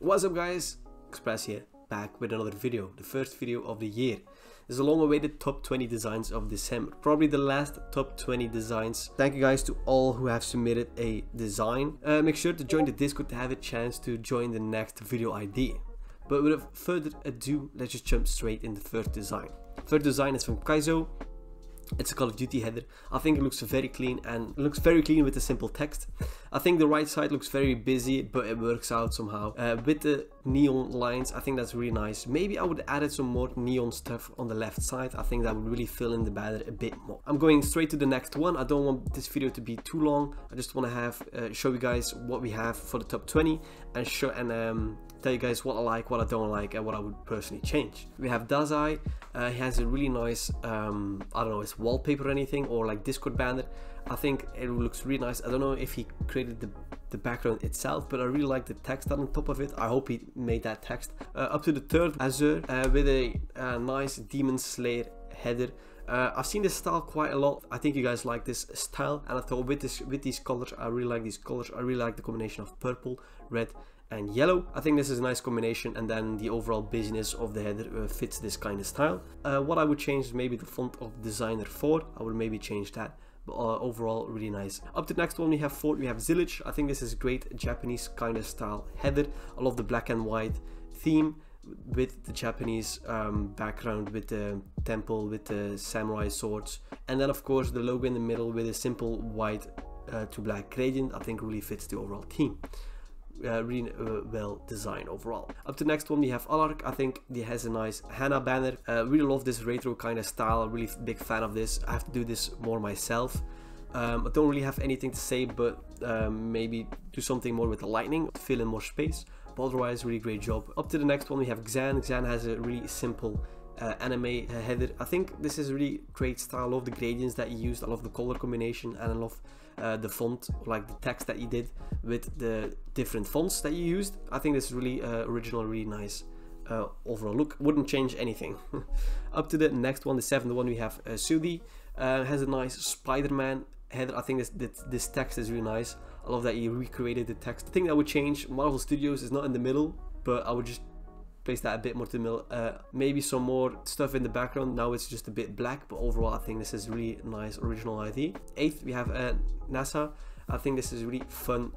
What's up guys, Express here, back with another video, the first video of the year. This is a long awaited top 20 designs of December, probably the last top 20 designs. Thank you guys to all who have submitted a design. Make sure to join the Discord to have a chance to join the next video idea. But without further ado, let's just jump straight in the first design. First design is from Kaizo. It's a Call of Duty header. I think it looks very clean, and it looks very clean with a simple text. I think the right side looks very busy, but it works out somehow. With the neon lines, I think that's really nice. Maybe I would add some more neon stuff on the left side. I think that would really fill in the banner a bit more. I'm going straight to the next one. I don't want this video to be too long. I just want to show you guys what we have for the top 20 and tell you guys what I like, what I don't like, and what I would personally change. We have Dazai. He has a really nice, I don't know, it's wallpaper or anything, or like Discord banner. I think it looks really nice. I don't know if he created the background itself, but I really like the text on top of it. I hope he made that text. Up to the third, Azure, with a nice Demon Slayer header. I've seen this style quite a lot. I think you guys like this style, and I thought with these colors, I really like these colors. I really like the combination of purple, red, and yellow. I think this is a nice combination, and then the overall busyness of the header fits this kind of style. What I would change is maybe the font of Designer 4. I would maybe change that, but overall really nice. Up to the next one we have Zillage. I think this is a great Japanese kind of style header. I love the black and white theme with the Japanese background, with the temple, with the samurai swords, and then of course the logo in the middle with a simple white to black gradient. I think really fits the overall theme. Really well designed overall. Up to the next one we have Alark. I think he has a nice Hana banner. Really love this retro kind of style. Really big fan of this. I have to do this more myself. I don't really have anything to say, but maybe do something more with the lightning to fill in more space. But otherwise, really great job. Up to the next one we have Xan. Xan has a really simple anime header. I think this is a really great style. I love the gradients that he used. I love the color combination, and I love the font, like the text that he did with the different fonts that he used. I think this is really original, really nice overall look. Wouldn't change anything. Up to the next one, the seventh one, we have Sudi. Has a nice Spider-Man header. I think this text is really nice. I love that he recreated the text. The thing that would change, Marvel Studios is not in the middle, but I would just place that a bit more to the middle. Maybe some more stuff in the background. Now it's just a bit black, but overall I think this is really nice original idea. Eighth we have NASA. I think this is really fun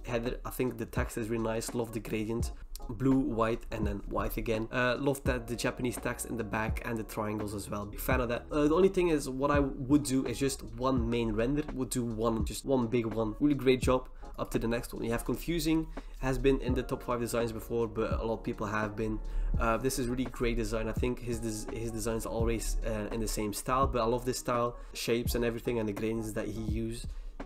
header. I think the text is really nice. Love the gradient, blue, white, and then white again. Love that the Japanese text in the back and the triangles as well. Big fan of that. The only thing is, what I would do is just one main render. Would do just one big one. Really great job. Up to the next one, you have Confusing. Has been in the top 5 designs before, but a lot of people have been. This is really great design. I think his designs are always in the same style, but I love this style, shapes and everything, and the gradients that he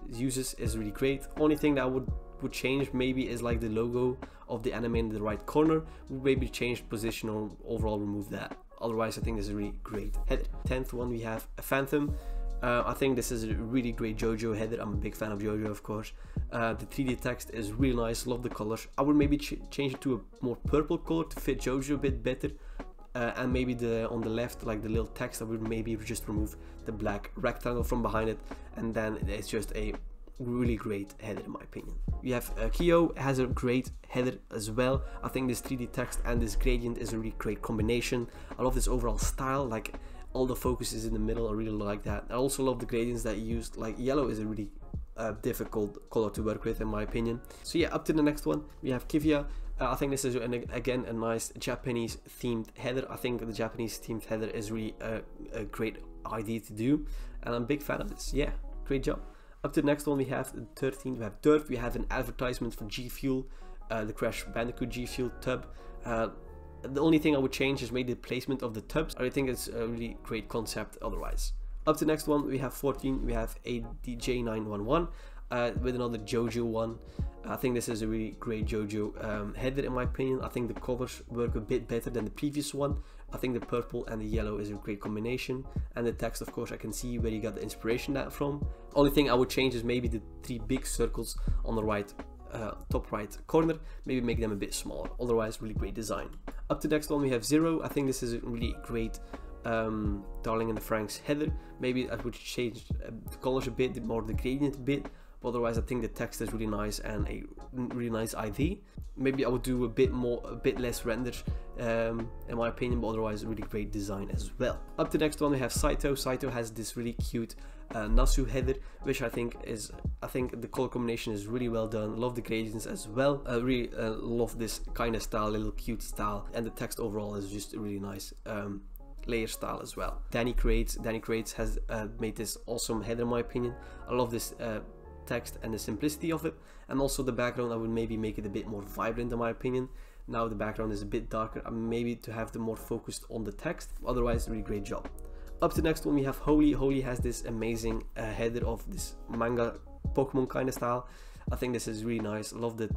uses is really great. Only thing that I would change maybe is like the logo of the anime in the right corner. Would maybe change position or overall remove that. Otherwise, I think this is a really great header. 10th one we have a Phantom. I think this is a really great JoJo header. I'm a big fan of JoJo, of course. The 3D text is really nice. Love the colors. I would maybe change it to a more purple color to fit JoJo a bit better. And maybe on the left, like the little text, I would maybe just remove the black rectangle from behind it, and then it's just a really great header in my opinion. We have Kyo. Has a great header as well. I think this 3D text and this gradient is a really great combination. I love this overall style, like all the focus is in the middle. I really like that. I also love the gradients that he used. Like yellow is a really difficult color to work with in my opinion. So yeah, up to the next one we have Kivia. I think this is again a nice Japanese themed header. I think the Japanese themed header is really a great idea to do, and I'm a big fan of this. Yeah, great job. Up to the next one we have 13. We have Dirt. We have an advertisement for G Fuel, the Crash Bandicoot G Fuel tub. The only thing I would change is maybe the placement of the tubs. I think it's a really great concept otherwise. Up to the next one we have 14. We have a DJ911 with another JoJo one. I think this is a really great JoJo header in my opinion. I think the colors work a bit better than the previous one. I think the purple and the yellow is a great combination, and the text, of course, I can see where you got the inspiration that from. Only thing I would change is maybe the 3 big circles on the right top right corner, maybe make them a bit smaller. Otherwise, really great design. Up to the next one we have Zero. I think this is a really great Darling in the Franxx header. Maybe I would change the colors a bit, more the gradient a bit, but otherwise I think the text is really nice and a really nice ID. Maybe I would do a bit less renders in my opinion, but otherwise a really great design as well. Up to the next one we have Saito. Saito has this really cute Nasu header, which I think the color combination is really well done. Love the gradients as well. I really love this kind of style, little cute style, and the text overall is just really nice. Layer style as well. Danny Creates has made this awesome header in my opinion. I love this text and the simplicity of it, and also the background. I would maybe make it a bit more vibrant in my opinion. Now the background is a bit darker, maybe to have them more focused on the text. Otherwise, really great job. Up to the next one we have Holy. Holy has this amazing header of this manga Pokemon kind of style. I think this is really nice. I love the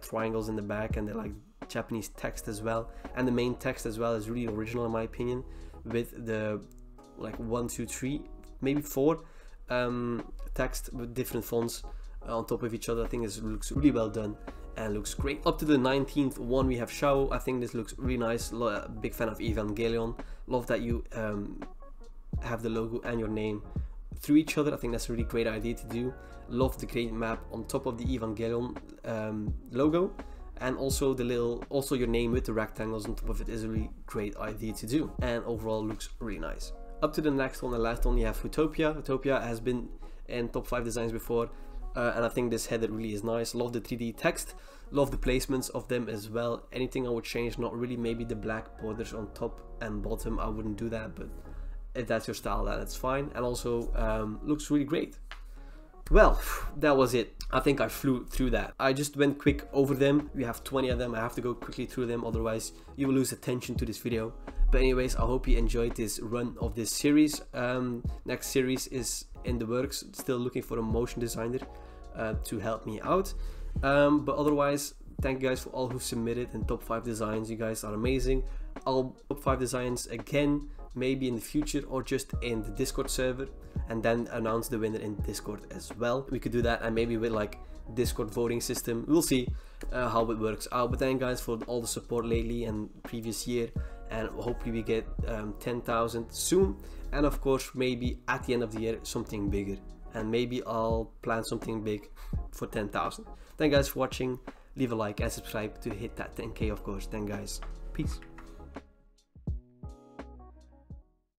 triangles in the back and the like Japanese text as well, and the main text as well is really original in my opinion, with the like 1, 2, 3, maybe 4 text with different fonts on top of each other. I think this looks really well done and looks great. Up to the 19th one we have Shao. I think this looks really nice. Big fan of Evangelion. Love that you have the logo and your name through each other. I think that's a really great idea to do. Love the great map on top of the Evangelion logo, and also also your name with the rectangles on top of it is a really great idea to do, and overall looks really nice. Up to the next one, the last one, you have Utopia. Utopia has been in top 5 designs before, and I think this header really is nice. Love the 3D text, love the placements of them as well. Anything I would change, not really, maybe the black borders on top and bottom, I wouldn't do that, but if that's your style, then it's fine. And also looks really great. Well, that was it. I think I flew through that. I just went quick over them. We have 20 of them. I have to go quickly through them, otherwise you will lose attention to this video. But anyways, I hope you enjoyed this run of this series. Next series is in the works. Still looking for a motion designer to help me out. But otherwise, thank you guys for all who submitted in top 5 designs. You guys are amazing. I'll top 5 designs again, maybe in the future, or just in the Discord server, and then announce the winner in Discord as well. We could do that, and maybe with like Discord voting system. We'll see how it works out. But thank you guys for all the support lately and previous year, and hopefully we get 10,000 soon, and of course maybe at the end of the year something bigger, and maybe I'll plan something big for 10,000. Thank you guys for watching. Leave a like and subscribe to hit that 10k, of course. Thank you guys. Peace.